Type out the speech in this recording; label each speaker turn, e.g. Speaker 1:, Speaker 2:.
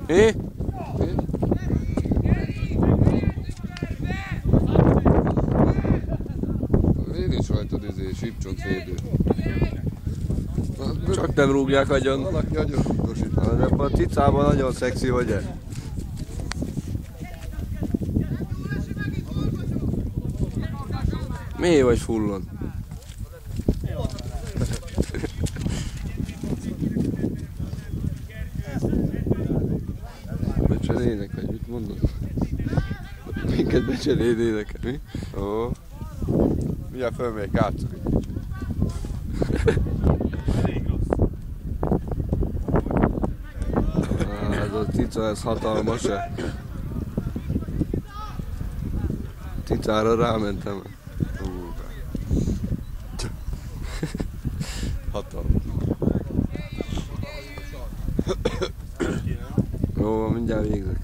Speaker 1: Mi?
Speaker 2: Én is rajtad sípcsontvédő.
Speaker 1: Csak nem rúgják agyon.
Speaker 2: Valaki agyon rúgdosít.
Speaker 1: Ebben a cicában nagyon szexi vagy-e? Mi vagy fullon? Becserének, vagy mit mondod? Minket becserénének, mi?
Speaker 2: Ó. Mindjárt fölmegyek, átszok egy kicsit.
Speaker 1: Ez a cica, ez hatalmas-e? Cicára rámentem.
Speaker 2: Hatalmas.
Speaker 1: Jó, mindjárt végzek.